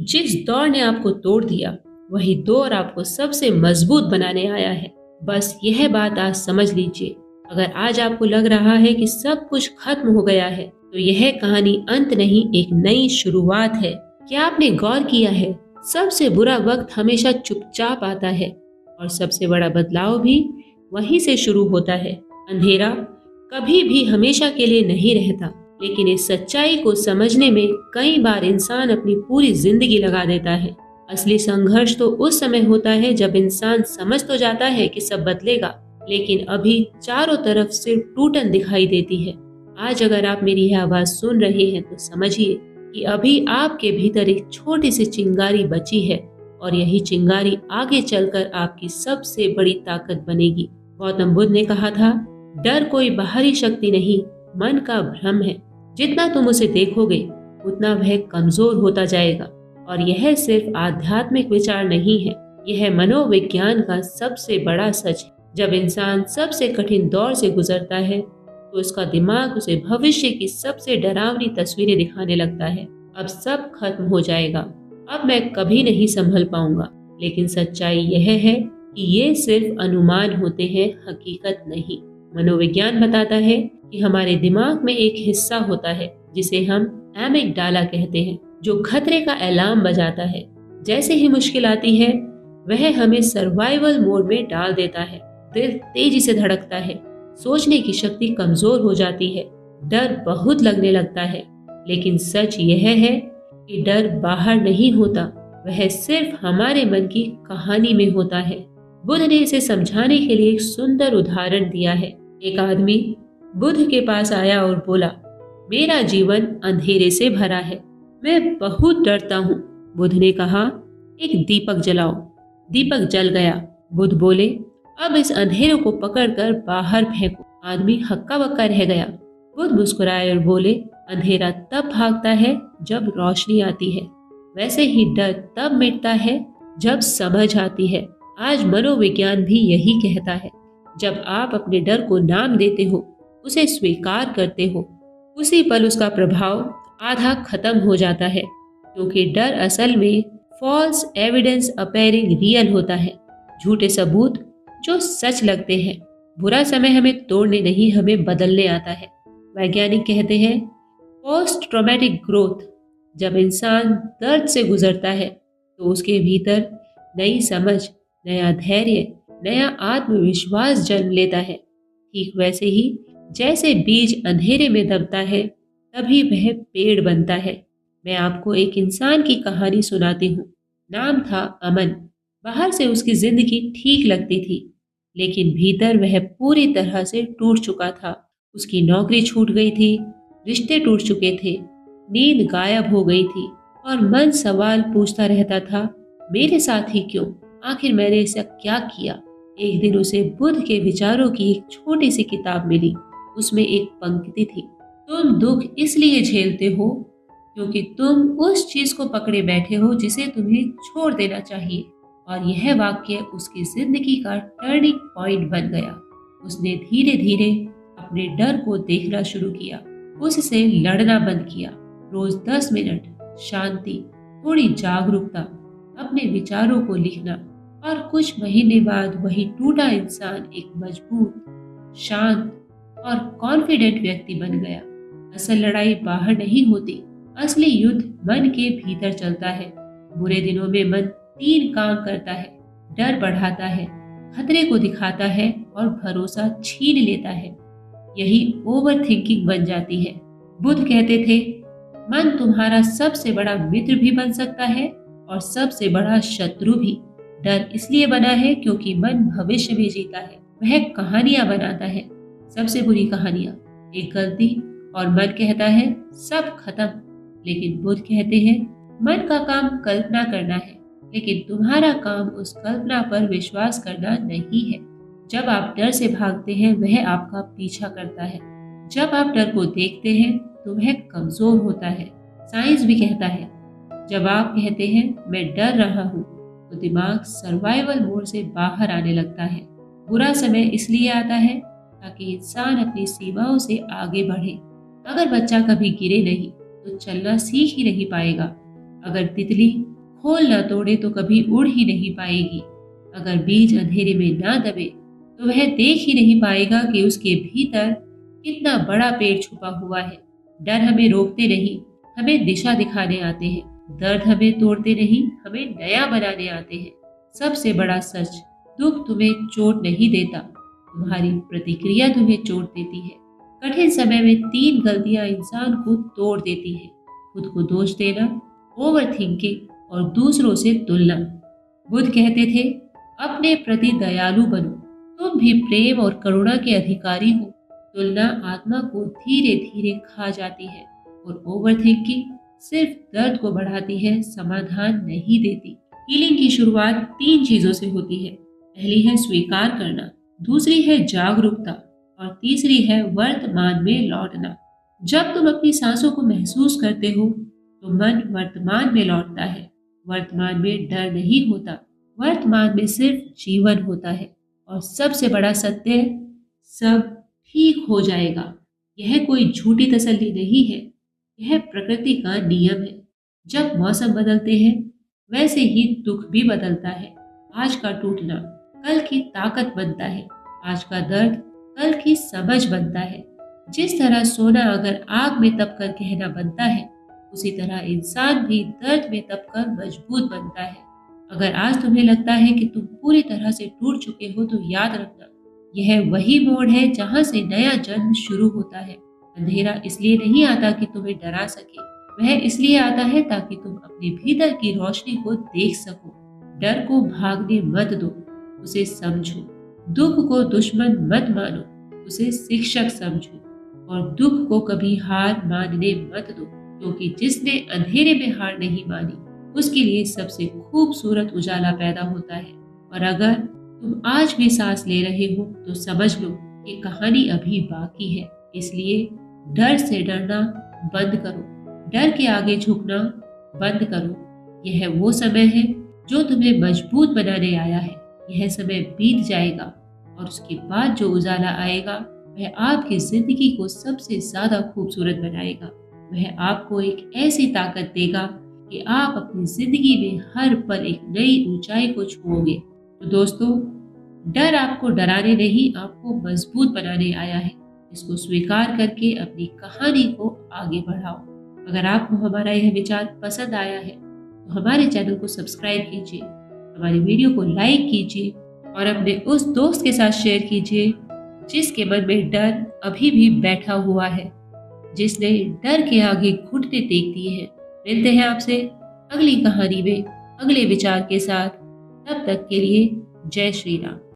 जिस दौर ने आपको तोड़ दिया, वही दौर आपको सबसे मजबूत बनाने आया है। बस यह बात आज समझ लीजिए। अगर आज आपको लग रहा है कि सब कुछ खत्म हो गया है, तो यह कहानी अंत नहीं, एक नई शुरुआत है। क्या आपने गौर किया है, सबसे बुरा वक्त हमेशा चुपचाप आता है और सबसे बड़ा बदलाव भी वहीं से शुरू होता है। अंधेरा कभी भी हमेशा के लिए नहीं रहता, लेकिन इस सच्चाई को समझने में कई बार इंसान अपनी पूरी जिंदगी लगा देता है। असली संघर्ष तो उस समय होता है जब इंसान समझ तो जाता है कि सब बदलेगा, लेकिन अभी चारों तरफ सिर्फ टूटन दिखाई देती है। आज अगर आप मेरी यह आवाज सुन रहे हैं तो समझिए कि अभी आपके भीतर एक छोटी सी चिंगारी बची है और यही चिंगारी आगे चलकर आपकी सबसे बड़ी ताकत बनेगी। गौतम बुद्ध ने कहा था, डर कोई बाहरी शक्ति नहीं, मन का भ्रम है। जितना तुम उसे देखोगे, उतना वह कमजोर होता जाएगा। और यह सिर्फ आध्यात्मिक विचार नहीं है, यह मनोविज्ञान का सबसे बड़ा सच है। जब इंसान सबसे कठिन दौर से गुजरता है, तो उसका दिमाग उसे भविष्य की सबसे डरावनी तस्वीरें दिखाने लगता है। अब सब खत्म हो जाएगा, अब मैं कभी नहीं संभल पाऊंगा। लेकिन सच्चाई यह है कि ये सिर्फ अनुमान होते हैं, हकीकत नहीं। मनोविज्ञान बताता है कि हमारे दिमाग में एक हिस्सा होता है जिसे हम एमिगडाला कहते हैं, जो खतरे का अलार्म बजाता है। जैसे ही मुश्किल आती है, वह हमें सर्वाइवल मोड में डाल देता है। दिल तेजी से धड़कता है, सोचने की शक्ति कमजोर हो जाती है, डर बहुत लगने लगता है। लेकिन सच यह है कि डर बाहर नहीं होता, वह सिर्फ हमारे मन की कहानी में होता है। बुद्ध ने इसे समझाने के लिए एक सुंदर उदाहरण दिया है। एक आदमी बुद्ध के पास आया और बोला, मेरा जीवन अंधेरे से भरा है, मैं बहुत डरता हूँ। बुद्ध ने कहा, एक दीपक जलाओ। दीपक जल गया। बुद्ध बोले, अब इस अंधेरे को पकड़कर बाहर फेंको। आदमी हक्का बक्का रह गया। बुद्ध मुस्कुराए और बोले, अंधेरा तब भागता है जब रोशनी आती है, वैसे ही डर तब मिटता है जब समझ आती है। आज मनोविज्ञान भी यही कहता है, जब आप अपने डर को नाम देते हो, उसे स्वीकार करते हो, उसी पल उसका प्रभाव आधा खत्म हो जाता है। क्योंकि डर असल में फॉल्स एविडेंस अपीयरिंग रियल होता है, झूठे सबूत जो सच लगते हैं। बुरा समय हमें तोड़ने नहीं, हमें बदलने आता है। वैज्ञानिक कहते हैं, पोस्ट ट्रॉमेटिक ग्रोथ, जब इंसान दर्द से गुजरता है तो उसके भीतर नई समझ, नया धैर्य, नया आत्मविश्वास जन्म लेता है। ठीक वैसे ही जैसे बीज अंधेरे में दबता है, तभी वह पेड़ बनता है। मैं आपको एक इंसान की कहानी सुनाती हूँ। नाम था अमन। बाहर से उसकी जिंदगी ठीक लगती थी, लेकिन भीतर वह पूरी तरह से टूट चुका था। उसकी नौकरी छूट गई थी, रिश्ते टूट चुके थे, नींद गायब हो गई थी और मन सवाल पूछता रहता था, मेरे साथ ही क्यों? आखिर मैंने ऐसा क्या किया? एक दिन उसे बुद्ध के विचारों की एक छोटी सी किताब मिली। उसमें एक पंक्ति थी, तुम दुख इसलिए झेलते हो क्योंकि तुम उस चीज को पकड़े बैठे हो जिसे तुम्हें छोड़ देना चाहिए। और यह वाक्य उसकी जिंदगी का टर्निंग पॉइंट बन गया। उसने धीरे धीरे अपने डर को देखना शुरू किया, उससे लड़ना बंद किया। रोज 10 मिनट शांति, थोड़ी जागरूकता, अपने विचारों को लिखना। और कुछ महीने बाद वही टूटा इंसान एक मजबूत, शांत और कॉन्फिडेंट व्यक्ति बन गया। असल लड़ाई बाहर नहीं होती, असली युद्ध मन के भीतर चलता है। बुरे दिनों में मन 3 काम करता है, डर बढ़ाता है, खतरे को दिखाता है और भरोसा छीन लेता है। यही ओवर थिंकिंग बन जाती है। बुद्ध कहते थे, मन तुम्हारा सबसे बड़ा मित्र भी बन सकता है और सबसे बड़ा शत्रु भी। डर इसलिए बना है क्योंकि मन भविष्य में जीता है, वह कहानियां बनाता है, सबसे बुरी कहानियां, एक गलती, और मन कहता है सब खत्म। लेकिन बुद्ध कहते हैं, मन का काम कल्पना करना है, लेकिन तुम्हारा काम उस कल्पना पर विश्वास करना नहीं है। जब आप डर से भागते हैं, वह आपका पीछा करता है। जब आप डर को देखते हैं तो वह कमजोर होता है। साइंस भी कहता है, जब आप कहते हैं मैं डर रहा हूँ, तो दिमाग सर्वाइवल मोड से बाहर आने लगता है। बुरा समय इसलिए आता है ताकि इंसान अपनी सीमाओं से आगे बढ़े। अगर बच्चा कभी गिरे नहीं तो चलना सीख ही नहीं पाएगा। अगर तितली खोल ना तोड़े तो कभी उड़ ही नहीं पाएगी। अगर बीज अंधेरे में ना दबे तो वह देख ही नहीं पाएगा कि उसके भीतर कितना बड़ा पेड़ छुपा हुआ है। डर हमें रोकते नहीं, हमें दिशा दिखाने आते हैं। दर्द हमें तोड़ते नहीं, हमें नया बनाने आते हैं। सबसे बड़ा सच, दुख तुम्हें चोट नहीं देता, तुम्हारी प्रतिक्रिया तुम्हें चोट देती है। कठिन समय में 3 गलतियां इंसान को तोड़ देती हैं: खुद को दोष देना, ओवर थिंकिंग और दूसरों से तुलना। बुद्ध कहते थे, अपने प्रति दयालु बनो, तुम भी प्रेम और करुणा के अधिकारी हो। तुलना आत्मा को धीरे धीरे खा जाती है और ओवर थिंकिंग सिर्फ दर्द को बढ़ाती है, समाधान नहीं देती। हीलिंग की शुरुआत 3 चीजों से होती है। पहली है स्वीकार करना, दूसरी है जागरूकता और तीसरी है वर्तमान में लौटना। जब तुम अपनी सांसों को महसूस करते हो तो मन वर्तमान में लौटता है। वर्तमान में डर नहीं होता, वर्तमान में सिर्फ जीवन होता है। और सबसे बड़ा सत्य, सब ठीक हो जाएगा। यह कोई झूठी तसल्ली नहीं है, यह प्रकृति का नियम है। जब मौसम बदलते हैं वैसे ही दुख भी बदलता है। आज का टूटना कल की ताकत बनता है, आज का दर्द कल की समझ बनता है। जिस तरह सोना अगर आग में तपकर गहना बनता है, उसी तरह इंसान भी दर्द में तपकर मजबूत बनता है। अगर आज तुम्हें लगता है कि तुम पूरी तरह से टूट चुके हो तो याद रखना, यह वही मोड़ है जहां से नया जन्म शुरू होता है। अंधेरा इसलिए नहीं आता कि तुम्हें डरा सके, वह इसलिए आता है ताकि तुम अपने भीतर की रोशनी को देख सको। डर को भागने मत दो, उसे समझो। दुख को दुश्मन मत मानो, उसे शिक्षक समझो। और दुख को कभी हार मानने मत दो, क्योंकि जिसने अंधेरे में हार नहीं मानी उसके लिए सबसे खूबसूरत उजाला पैदा होता है। और अगर तुम आज भी सांस ले रहे हो तो समझ लो कि कहानी अभी बाकी है। इसलिए डर से डरना बंद करो, डर के आगे झुकना बंद करो। यह वो समय है जो तुम्हें मजबूत बनाने आया है। यह समय बीत जाएगा और उसके बाद जो उजाला आएगा वह आपकी जिंदगी को सबसे ज्यादा खूबसूरत बनाएगा। वह आपको एक ऐसी ताकत देगा कि आप अपनी जिंदगी में हर पल एक नई ऊंचाई को छुओगे। तो दोस्तों, डर आपको डराने नहीं, आपको मजबूत बनाने आया है। इसको स्वीकार करके अपनी कहानी को आगे बढ़ाओ। अगर आपको हमारा यह विचार पसंद आया है तो हमारे चैनल को सब्सक्राइब कीजिए, हमारी वीडियो को लाइक कीजिए और अपने उस दोस्त के साथ शेयर कीजिए जिसके मन में डर अभी भी बैठा हुआ है, जिसने डर के आगे घुटने टेक दिए हैं। मिलते हैं आपसे अगली कहानी में अगले विचार के साथ। तब तक के लिए जय श्री राम।